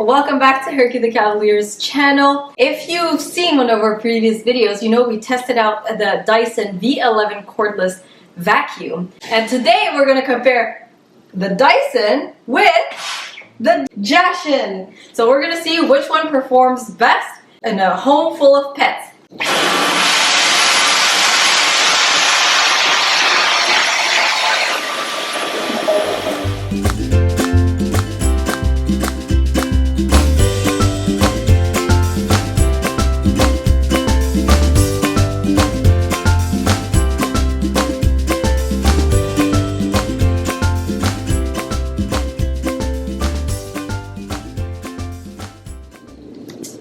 Welcome back to Herky the Cavalier's channel. If you've seen one of our previous videos, you know we tested out the Dyson V11 cordless vacuum. And today we're going to compare the Dyson with the Jashen. So we're going to see which one performs best in a home full of pets.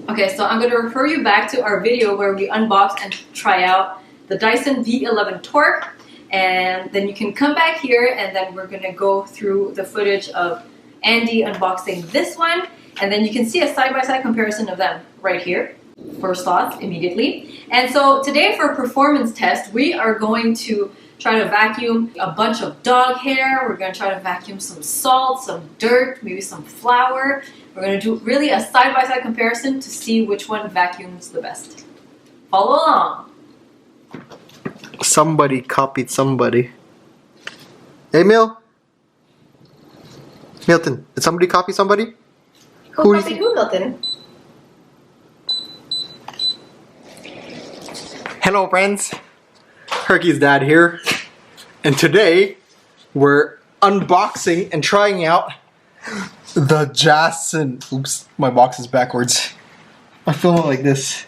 Okay, so I'm going to refer you back to our video where we unbox and try out the Dyson V11 Torque, and then you can come back here and then we're going to go through the footage of Andy unboxing this one, and then you can see a side-by-side comparison of them right here. First thoughts immediately. And so today for a performance test, we are going to try to vacuum a bunch of dog hair. We're going to try to vacuum some salt, some dirt, maybe some flour. We're going to do really a side-by-side comparison to see which one vacuums the best. Follow along. Somebody copied somebody. Hey, Milton, did somebody copy somebody? Who copied who, Milton? Hello, friends. Herky's dad here. And today, we're unboxing and trying out the Jashen. Oops, my box is backwards. I film it like this.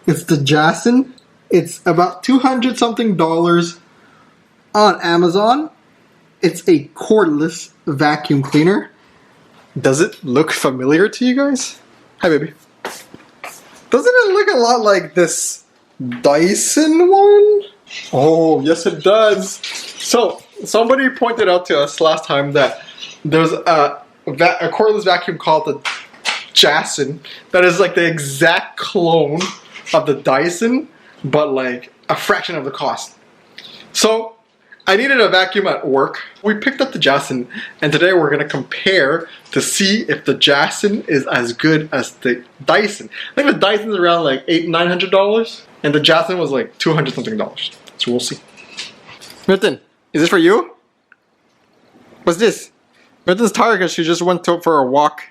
It's the Jashen. It's about $200 something on Amazon. It's a cordless vacuum cleaner. Does it look familiar to you guys? Hi, baby. Doesn't it look a lot like this Dyson one? Oh, yes it does. So, somebody pointed out to us last time that there's a cordless vacuum called the Jashen that is like the exact clone of the Dyson, but like a fraction of the cost. So I needed a vacuum at work. We picked up the Jashen, and today we're going to compare to see if the Jashen is as good as the Dyson. I think the Dyson's around like $800-900, and the Jashen was like $200 something. So we'll see. Milton, is this for you? What's this? Milton's tired because she just went for a walk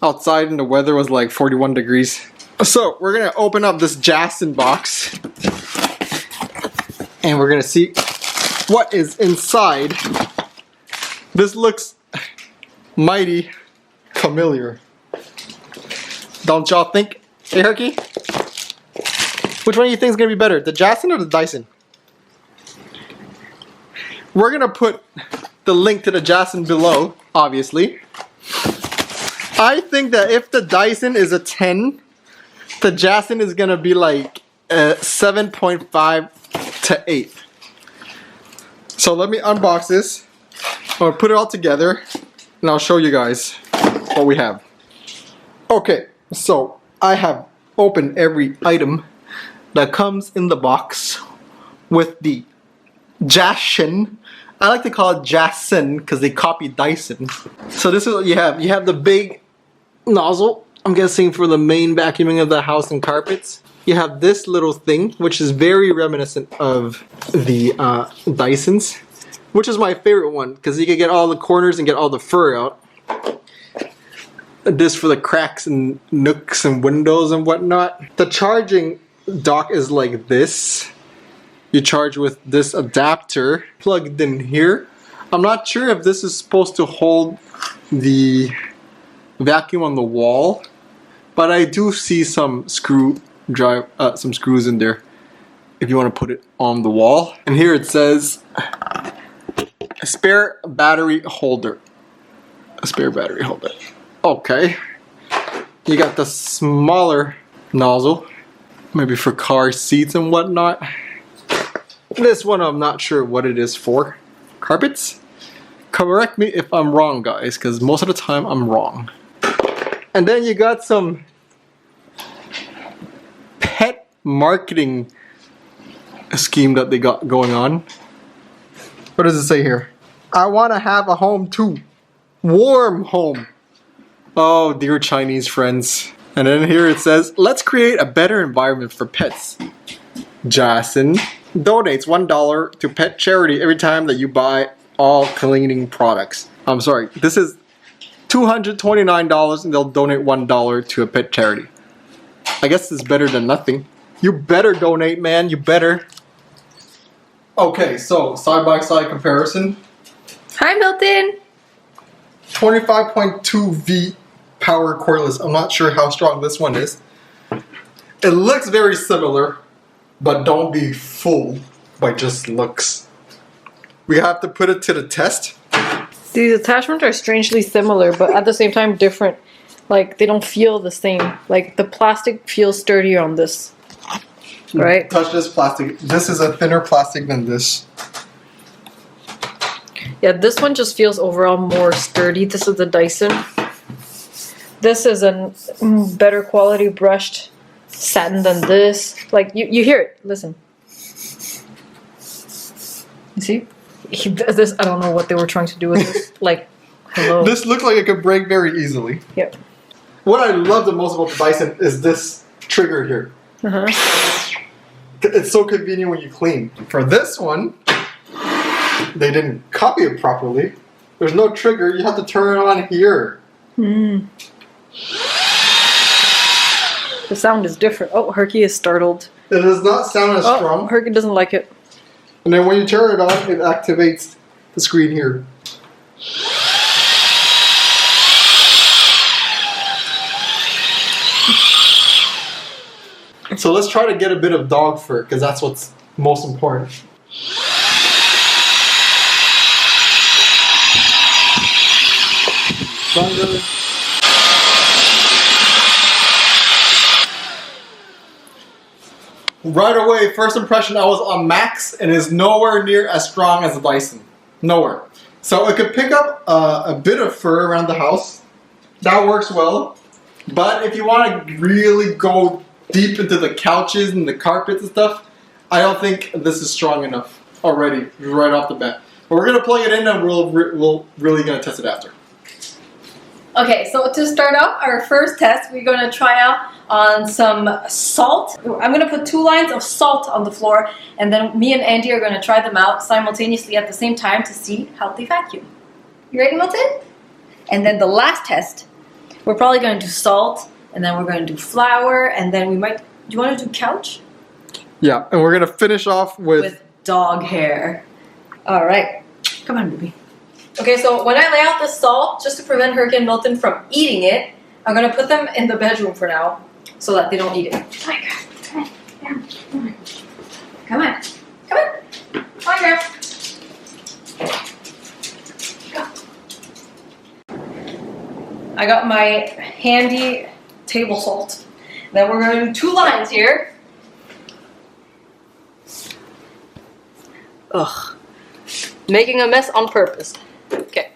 outside and the weather was like 41 degrees. So we're gonna open up this Jashen box and we're gonna see what is inside. This looks mighty familiar. Don't y'all think? Hey, Herky? Which one do you think is gonna be better, the Jashen or the Dyson? We're gonna put the link to the Jashen below, obviously. I think that if the Dyson is a 10, the Jashen is gonna be like 7.5 to 8. So let me unbox this. I'll put it all together and I'll show you guys what we have. Okay, so I have opened every item that comes in the box with the Jashen. I like to call it Jashen because they copied Dyson. So this is what you have. You have the big nozzle, I'm guessing for the main vacuuming of the house and carpets. You have this little thing, which is very reminiscent of the Dysons, which is my favorite one because you can get all the corners and get all the fur out. This for the cracks and nooks and windows and whatnot. The charging dock is like this. You charge with this adapter plugged in here. I'm not sure if this is supposed to hold the vacuum on the wall, but I do see some screws in there if you want to put it on the wall. And here it says a spare battery holder. A spare battery holder. Okay. You got the smaller nozzle, maybe for car seats and whatnot. This one I'm not sure what it is for. Carpets? Correct me if I'm wrong, guys, because most of the time I'm wrong. And then you got some pet marketing scheme that they got going on. What does it say here? I want to have a home too. Warm home. Oh, dear Chinese friends. And then here it says, let's create a better environment for pets. Jashen donates $1 to pet charity every time that you buy all cleaning products. I'm sorry, this is $229 and they'll donate $1 to a pet charity. I guess it's better than nothing. You better donate, man, you better. Okay, so side-by-side comparison. Hi, Milton. 25.2 V power cordless. I'm not sure how strong this one is. It looks very similar, but don't be fooled by just looks. We have to put it to the test. These attachments are strangely similar, but at the same time different. Like, they don't feel the same. Like, the plastic feels sturdier on this. Right? Touch this plastic. This is a thinner plastic than this. Yeah, this one just feels overall more sturdy. This is the Dyson. This is a better quality brushed satin than this. Like, you hear it. Listen. You see? This, I don't know what they were trying to do with this. Like, hello. This looks like it could break very easily. Yep. What I love the most about the Dyson is this trigger here. It's so convenient when you clean. For this one, they didn't copy it properly. There's no trigger. You have to turn it on here. The sound is different. Oh, Herky is startled. It does not sound as strong. Herky doesn't like it. And then when you turn it on, it activates the screen here. So let's try to get a bit of dog fur, because that's what's most important. Thunder. Right away, first impression, I was on max, and is nowhere near as strong as the Dyson. Nowhere. So it could pick up a bit of fur around the house. That works well. But if you want to really go deep into the couches and the carpets and stuff, I don't think this is strong enough already, right off the bat. But we're going to plug it in and we'll really going to test it after. Okay, so to start off our first test, we're going to try out on some salt. I'm going to put 2 lines of salt on the floor, and then me and Andy are going to try them out simultaneously at the same time to see how they vacuum. You ready, Milton? And then the last test, we're probably going to do salt, and then we're going to do flour, and then we might... Do you want to do couch? Yeah, and we're going to finish off with dog hair. All right. Come on, baby. Okay, so when I lay out the salt, just to prevent Herky and Milton from eating it, I'm going to put them in the bedroom for now, so that they don't eat it. Come on, come on. Come on. Come on. Come on, Graham. Go. I got my handy table salt. Then we're going to do 2 lines here. Ugh. Making a mess on purpose. Okay.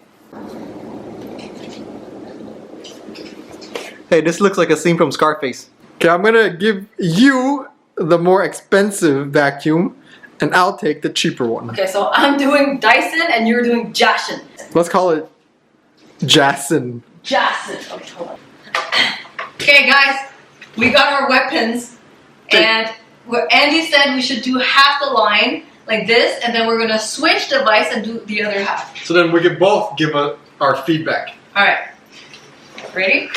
Hey, this looks like a scene from Scarface. Okay, I'm gonna give you the more expensive vacuum, and I'll take the cheaper one. Okay, so I'm doing Dyson and you're doing Jashen. Let's call it Jashen. Jashen. Okay, hold on. Okay, guys, we got our weapons, and what Andy said we should do half the line like this, and then we're gonna switch device and do the other half. So then we can both give our feedback. All right. Ready?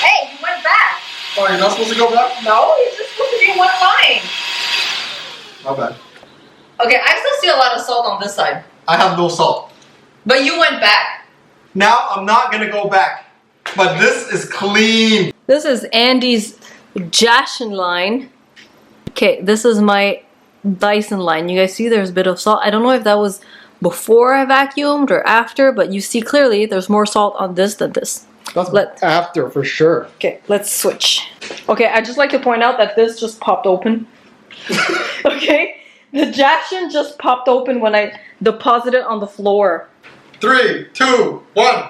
Hey, you went back. Oh, you're not supposed to go back? No, you're just supposed to be in one line. My bad. Okay, I still see a lot of salt on this side. I have no salt. But you went back. Now I'm not gonna go back. But this is clean. This is Andy's Jashen line. Okay, this is my Dyson line. You guys see there's a bit of salt. I don't know if that was before I vacuumed or after, but you see clearly there's more salt on this than this. That's after for sure. Okay, let's switch. Okay, I'd just like to point out that this just popped open. Okay? The Jashen just popped open when I deposited it on the floor. 3, 2, 1.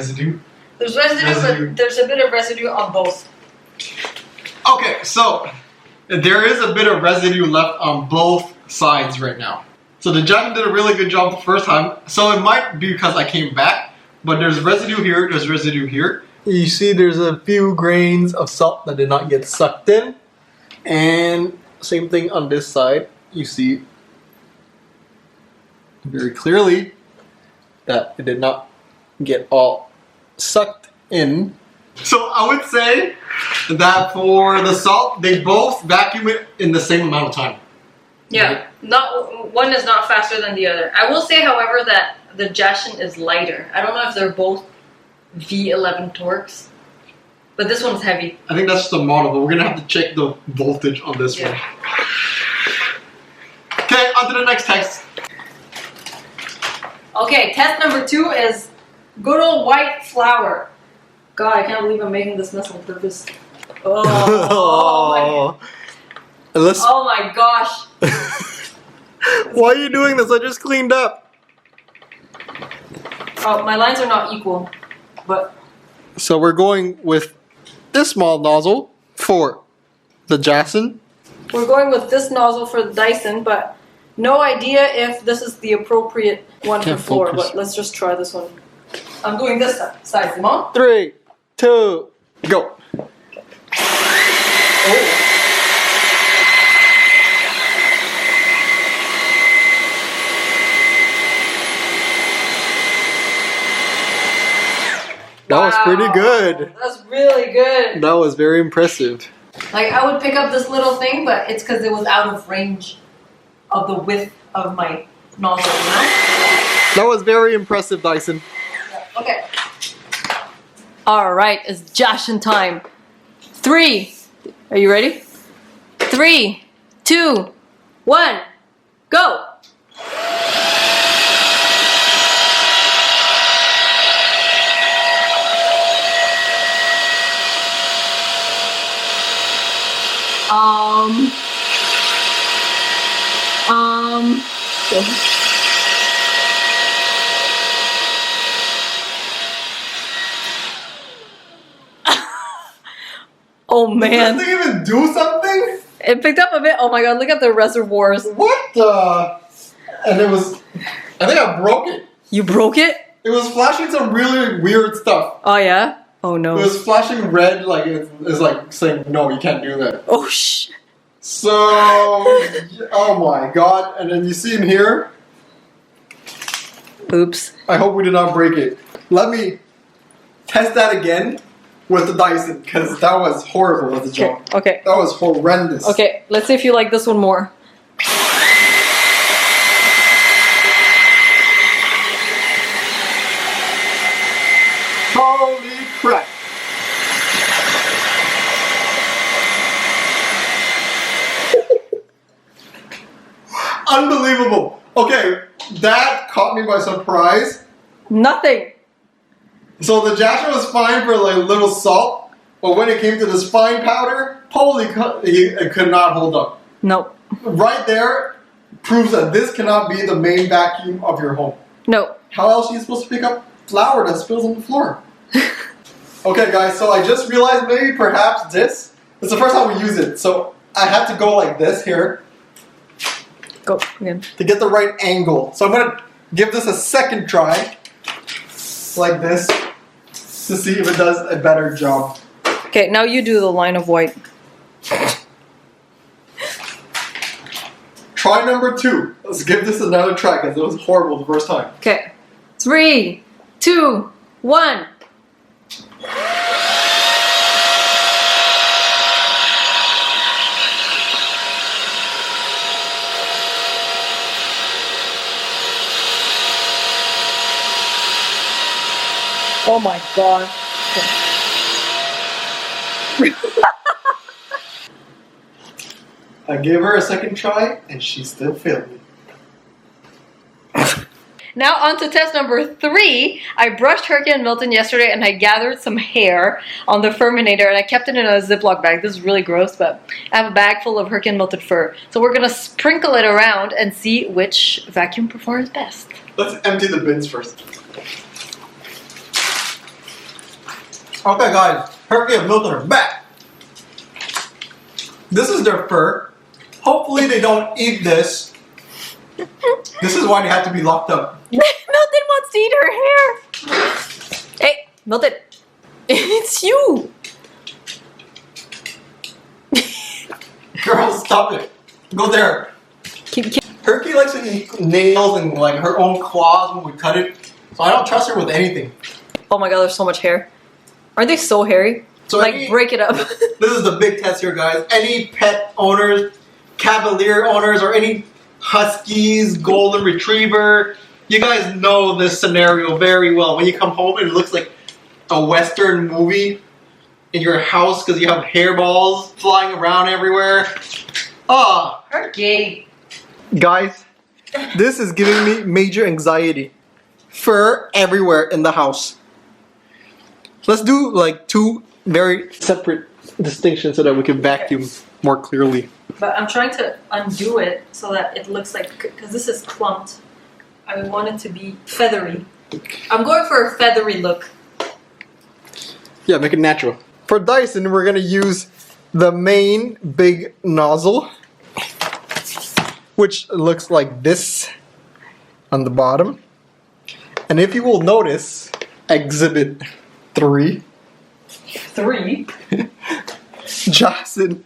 Residue? There's residue, but there's a bit of residue on both. Okay, so there is a bit of residue left on both sides right now. So the Jashen did a really good job the first time. So it might be because I came back, but there's residue here, there's residue here. You see there's a few grains of salt that did not get sucked in. And same thing on this side. You see very clearly that it did not get all sucked in. So I would say that for the salt, they both vacuum it in the same amount of time. Yeah, not one is not faster than the other. I will say, however, that the Jashen is lighter. I don't know if they're both V11 torques, but this one's heavy. I think that's the model, but we're gonna have to check the voltage on this one. Okay, on to the next test. Okay, test number 2 is good old white flour. God, I can't believe I'm making this mess on purpose. Oh, oh my gosh. Why are you doing this? I just cleaned up. Oh, my lines are not equal, but... So we're going with this small nozzle for the Jashen. We're going with this nozzle for the Dyson, but no idea if this is the appropriate one for floor, but let's just try this one. I'm doing this side, Mom. 3, 2, go. Oh. That was pretty good. That's really good. That was very impressive. Like, I would pick up this little thing, but it's because it was out of range of the width of my nozzle, you know? That was very impressive, Dyson. Okay. Alright, it's Jashen time. 3. Are you ready? 3, 2, 1, go! Oh man. Did this thing even do something? It picked up a bit. Oh my god, look at the reservoirs. What the? And it was, I think I broke it. You broke it? It was flashing some really weird stuff. Oh yeah? Oh no. It was flashing red, like it's like saying, no, you can't do that. Oh shh. So, oh my god. And then you see in here. Oops. I hope we did not break it. Let me test that again with the Dyson, because that was horrible at the job. Okay. That was horrendous. Okay, let's see if you like this one more. Holy crap. Unbelievable. Okay, that caught me by surprise. Nothing. So the Jashen was fine for like little salt, but when it came to this fine powder, holy, it could not hold up. Nope. Right there proves that this cannot be the main vacuum of your home. No. How else are you supposed to pick up flour that spills on the floor? Okay guys, so I just realized maybe perhaps this, it's the first time we use it, so I had to go like this here. Go again. To get the right angle. So I'm going to give this a second try, like this, to see if it does a better job. Okay, now you do the line of white. Try number 2. Let's give this another try because it was horrible the first time. Okay. 3, 2, 1. Oh my god. I gave her a second try and she still failed me. Now on to test number 3. I brushed Herky and Milton yesterday and I gathered some hair on the furminator and I kept it in a Ziploc bag. This is really gross, but I have a bag full of Herky and Milton fur. So we're going to sprinkle it around and see which vacuum performs best. Let's empty the bins first. Okay, guys, Herky and Milton are back. This is their fur. Hopefully they don't eat this. This is why they have to be locked up. Milton wants to eat her hair. Hey, Milton. It's you. Girl, stop it. Go there. Keep. Herky likes to eat nails and like her own claws when we cut it. So I don't trust her with anything. Oh my god, there's so much hair. Aren't they so hairy? So like, break it up. This is the big test here, guys. Any pet owners, Cavalier owners, or any Huskies, Golden Retriever, you guys know this scenario very well. When you come home and it looks like a Western movie in your house because you have hairballs flying around everywhere. Ah, Herky. guys, this is giving me major anxiety. Fur everywhere in the house. Let's do like two very separate distinctions so that we can vacuum more clearly. But I'm trying to undo it so that it looks like, because this is clumped. I want it to be feathery. I'm going for a feathery look. Yeah, make it natural. For Dyson, we're gonna use the main big nozzle, which looks like this on the bottom. And if you will notice, Exhibit 3. 3? Jashen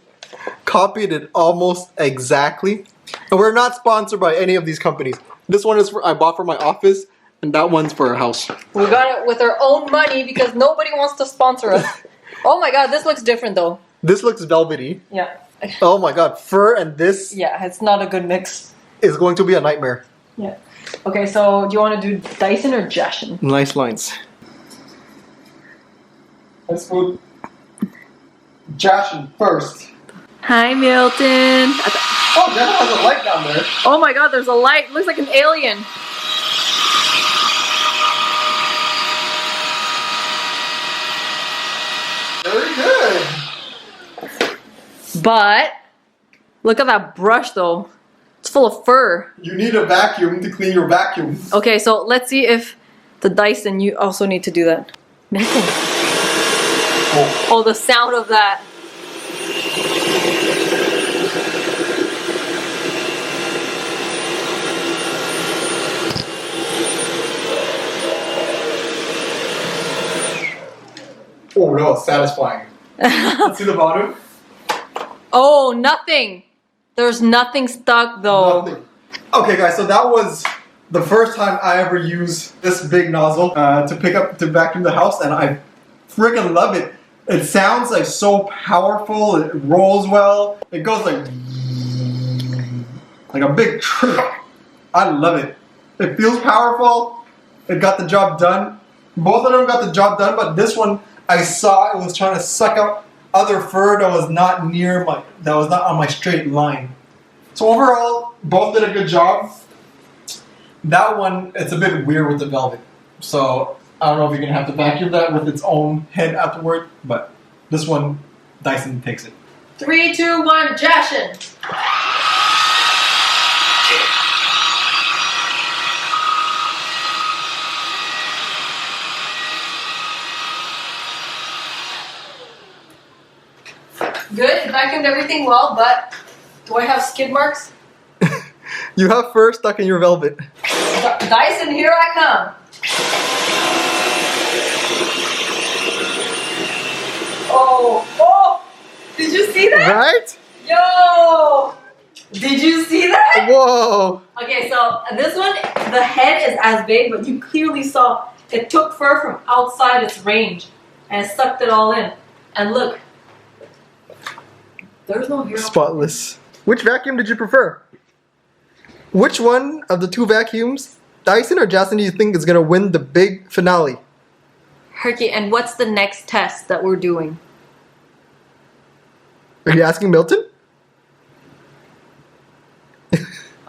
copied it almost exactly. And we're not sponsored by any of these companies. This one is I bought for my office, and that one's for our house. We got it with our own money because nobody wants to sponsor us. Oh my god, this looks different though. This looks velvety. Yeah. Oh my god, fur and this Yeah, it's not a good mix. is going to be a nightmare. Yeah. Okay, so do you want to do Dyson or Jashen? Nice lines. Let's put Jashen first. Hi, Milton. Oh, Jashen has a light down there. Oh my god, there's a light. Looks like an alien. Very good. But look at that brush though. It's full of fur. You need a vacuum to clean your vacuum. Okay, so let's see if the Dyson, you also need to do that. Milton. Oh, the sound of that. Oh, that was satisfying. Let's see the bottom. Oh, nothing. There's nothing stuck though. Nothing. Okay, guys, so that was the first time I ever used this big nozzle to vacuum the house, and I freaking love it. It sounds like so powerful. It rolls well. It goes like a big truck. I love it. It feels powerful. It got the job done. Both of them got the job done, but this one I saw it was trying to suck out other fur that was not on my straight line. So overall, both did a good job. That one, it's a bit weird with the velvet. So I don't know if you're gonna have to vacuum that with its own head afterward, but this one, Dyson takes it. 3, 2, 1, Jashen. Good, it vacuumed everything well, but do I have skid marks? You have fur stuck in your velvet. Dyson, here I come. Oh, did you see that? Right? Yo, did you see that? Whoa. Okay, so this one, the head is as big, but you clearly saw it took fur from outside its range and it sucked it all in. And look, there's no hair. Spotless. Which vacuum did you prefer? Which one of the two vacuums, Dyson or Jashen, do you think is going to win the big finale? Herky, and what's the next test that we're doing? Are you asking Milton?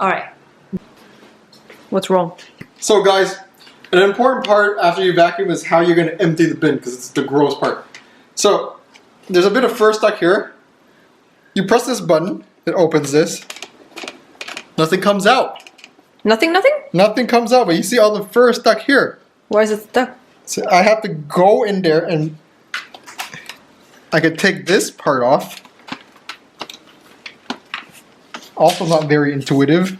Alright. What's wrong? So guys, an important part after you vacuum is how you're going to empty the bin, because it's the gross part. So, there's a bit of fur stuck here. You press this button, it opens this. Nothing comes out. Nothing? Nothing comes out, but you see all the fur stuck here. Why is it stuck? So I have to go in there and I could take this part off. Also not very intuitive.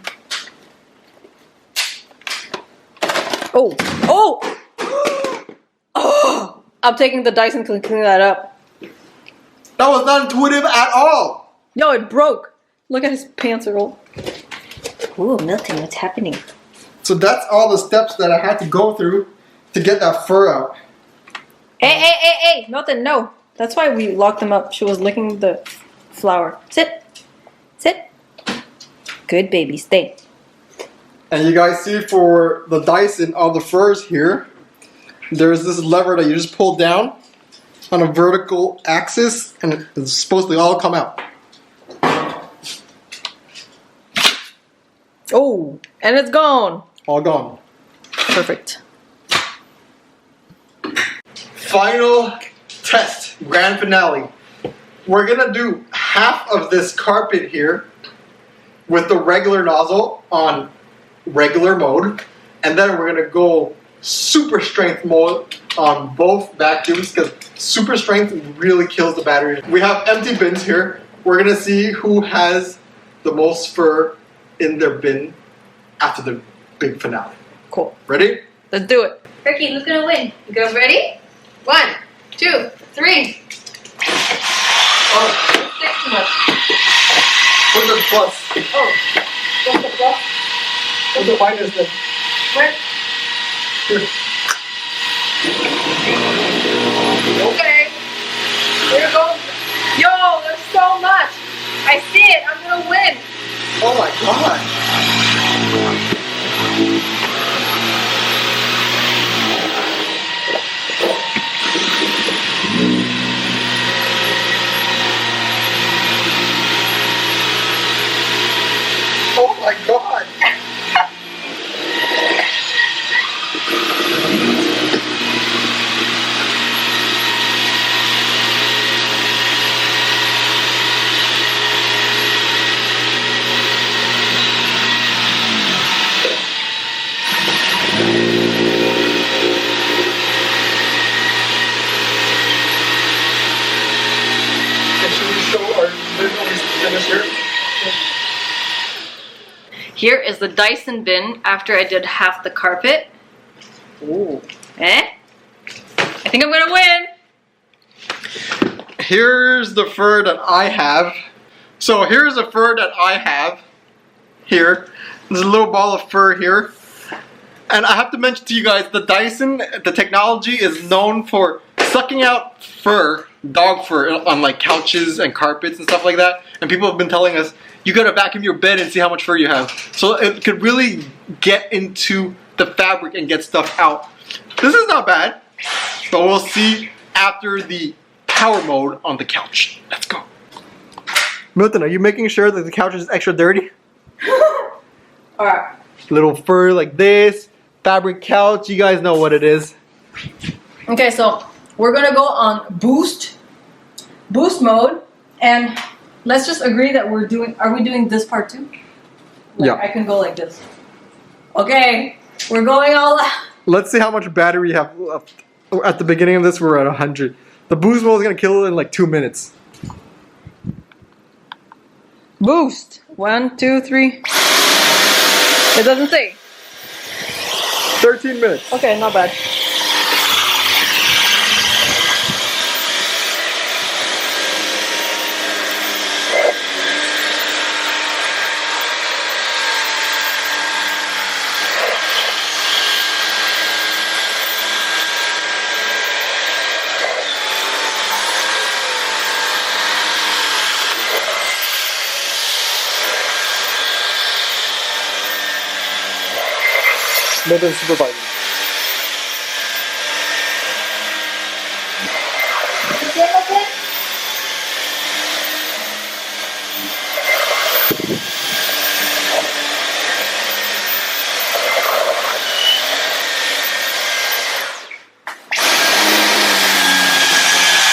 Oh! Oh! Oh! I'm taking the Dyson to clean that up. That was not intuitive at all! Yo, it broke. Look at his pants roll. Ooh, Milton, what's happening? So that's all the steps that I had to go through to get that fur out. Hey, Milton, no. That's why we locked them up. She was licking the flower. Sit. Sit. Good baby, stay. And you guys see for the Dyson, all the furs here, there's this lever that you just pull down on a vertical axis and it's supposed to all come out. Oh, and it's gone. All gone. Perfect. Final test, grand finale. We're gonna do half of this carpet here with the regular nozzle on regular mode, and then we're gonna go super strength mode on both vacuums because super strength really kills the battery. We have empty bins here. We're gonna see who has the most fur in their bin after the big finale. Cool. Ready? Let's do it. Ricky, who's gonna win? You guys ready? 1, 2, 3. Oh, Stick too much. put the plus. Oh, what's the plus? Put the minus then. Where? Here. Okay. Here you go. Yo, there's so much. I see it. I'm gonna win. Oh my god. Oh my god. Here is the Dyson bin after I did half the carpet. Ooh. Eh? I think I'm gonna win. Here's the fur that I have. So here's the fur that I have here. There's a little ball of fur here. And I have to mention to you guys, the Dyson, the technology is known for sucking out fur, dog fur, on like couches and carpets and stuff like that. And people have been telling us, you gotta vacuum your bed and see how much fur you have. So it could really get into the fabric and get stuff out. This is not bad, but we'll see after the power mode on the couch. Let's go. Milton, are you making sure that the couch is extra dirty? Alright. Little fur like this, fabric couch, you guys know what it is. Okay, so we're gonna go on boost mode, and let's just agree that are we doing this part too? Like, Yeah. I can go like this. Okay, we're going all out. Let's see how much battery we have left. At the beginning of this, we're at 100. The boost mode is gonna kill it in like 2 minutes. Boost. 1, 2, 3. It doesn't say. 13 minutes. Okay, not bad. Milton supervising.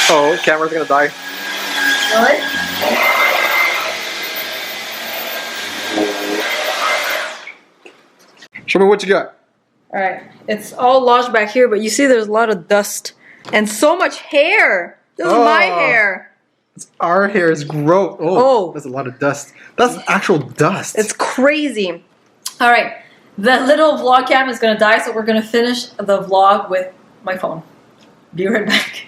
Oh, camera's gonna die. Really? Show me what you got. Alright, it's all lodged back here, but you see there's a lot of dust and so much hair. This is my hair. Our hair is gross. Oh. That's a lot of dust. That's actual dust. It's crazy. All right, the little vlog cam is gonna die, so we're gonna finish the vlog with my phone. Be right back.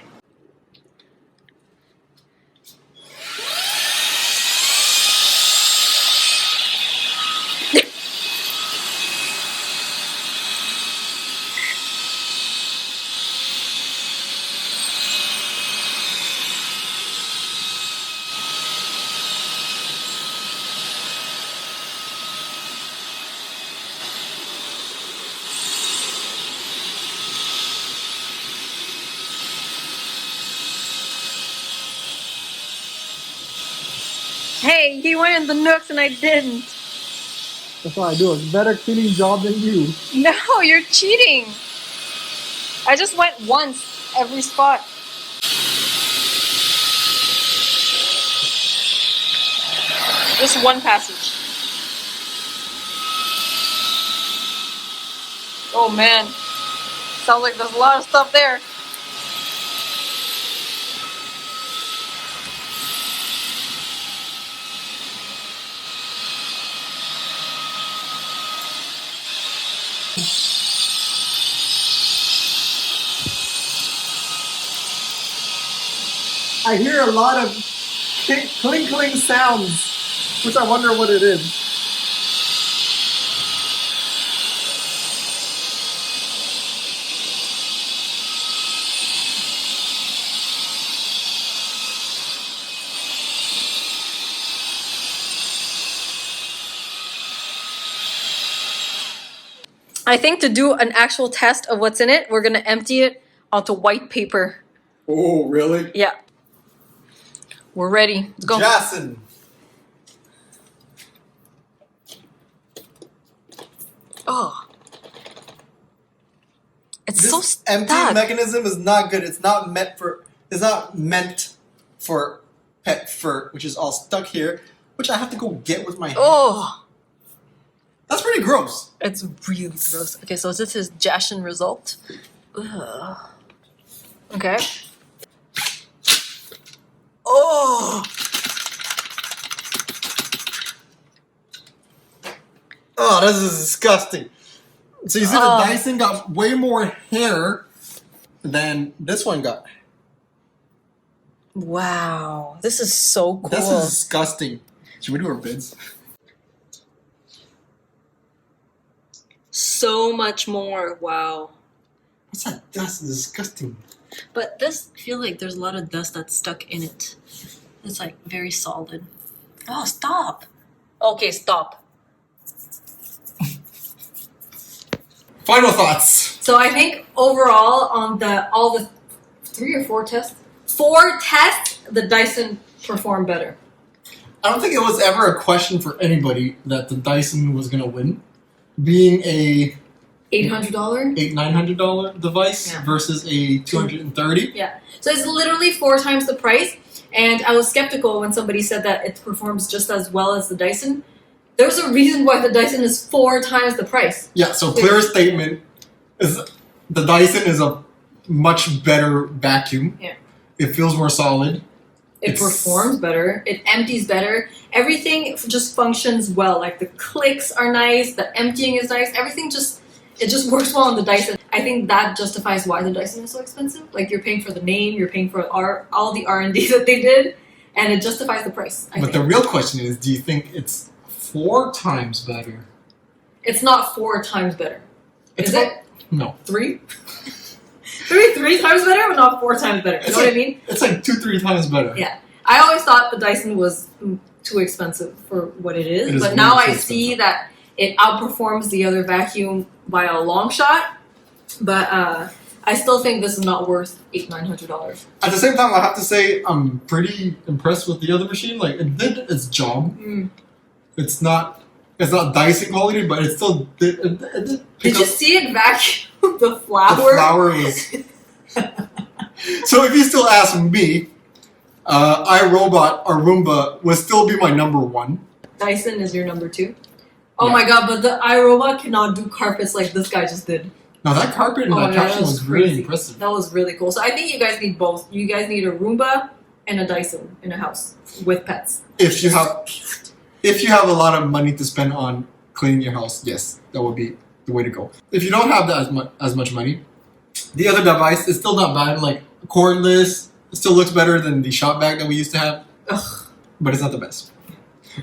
Hey, he went in the nooks and I didn't. That's what I do. It's a better cleaning job than you. No, you're cheating. I just went once every spot. Just one passage. Oh man. Sounds like there's a lot of stuff there. I hear a lot of clinkling sounds, which I wonder what it is. I think to do an actual test of what's in it, we're gonna empty it onto white paper. Oh, really? Yeah. We're ready. Let's go. Jashen. Oh. It's This so stuck. empty mechanism is not good. It's not meant for pet fur, which is all stuck here, which I have to go get with my hand. Oh. That's pretty gross. It's really gross. Okay, so this is Jashen result. Ugh. Okay. Oh. Oh, this is disgusting. So you see the Dyson got way more hair than this one got. Wow. This is so cool. This is disgusting. Should we do our bids? So much more. Wow. What's that dust? It's disgusting. But this, I feel like there's a lot of dust that's stuck in it. It's like very solid. Oh, stop. Okay, stop. Final thoughts. So I think overall on all the 3 or 4 tests, the Dyson performed better. I don't think it was ever a question for anybody that the Dyson was gonna win, being a $800? $900 device versus a $230. Yeah. So it's literally 4 times the price. And I was skeptical when somebody said that it performs just as well as the Dyson. There's a reason why the Dyson is 4 times the price. Yeah. So clear statement is the Dyson is a much better vacuum. Yeah. It feels more solid. It performs better. It empties better. Everything just functions well. Like the clicks are nice. The emptying is nice. Everything just works well on the Dyson. I think that justifies why the Dyson is so expensive. Like you're paying for the name, you're paying for all the R&D that they did, and it justifies the price. I think. The real question is, do you think it's 4 times better? It's not 4 times better. Is it? No. 3? Maybe 3 times better, but not 4 times better. You know what I mean? It's like 2-3 times better. Yeah. I always thought the Dyson was too expensive for what it is, but now I see that it outperforms the other vacuum by a long shot. But I still think this is not worth $800-900. At the same time, I have to say I'm pretty impressed with the other machine. Like it did its job. It's not Dyson quality, but it still did. It did Did you see it vacuum the flour? The flour was. So if you still ask me, iRobot or Roomba would still be my number 1. Dyson is your number 2. Oh my god! But the iRobot cannot do carpets like this guy just did. Now that carpet in that caption was really impressive. That was really cool. So I think you guys need both. You guys need a Roomba and a Dyson in a house with pets. If you have a lot of money to spend on cleaning your house, yes, that would be the way to go. If you don't have that as much money, the other device is still not bad. Like cordless, it still looks better than the shop vac that we used to have. Ugh. But it's not the best.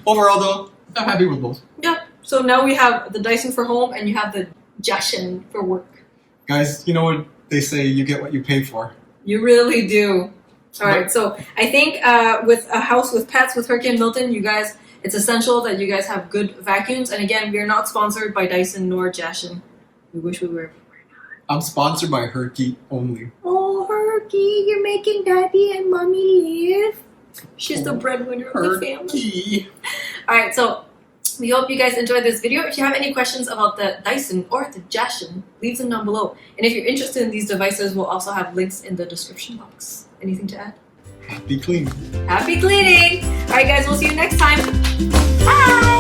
Overall, though, I'm happy with both. Yeah. So now we have the Dyson for home, and you have the Jashen for work. Guys, you know what they say? You get what you pay for. You really do. All right. So I think with a house with pets with Herky and Milton, you guys, it's essential that you guys have good vacuums. And again, we are not sponsored by Dyson nor Jashen. We wish we were. I'm sponsored by Herky only. Oh, Herky, you're making Daddy and Mommy live. She's the breadwinner of the family. All right, so we hope you guys enjoyed this video. If you have any questions about the Dyson or the Jashen, leave them down below. And if you're interested in these devices, we'll also have links in the description box. Anything to add? Happy cleaning. Happy cleaning! All right, guys, we'll see you next time. Bye!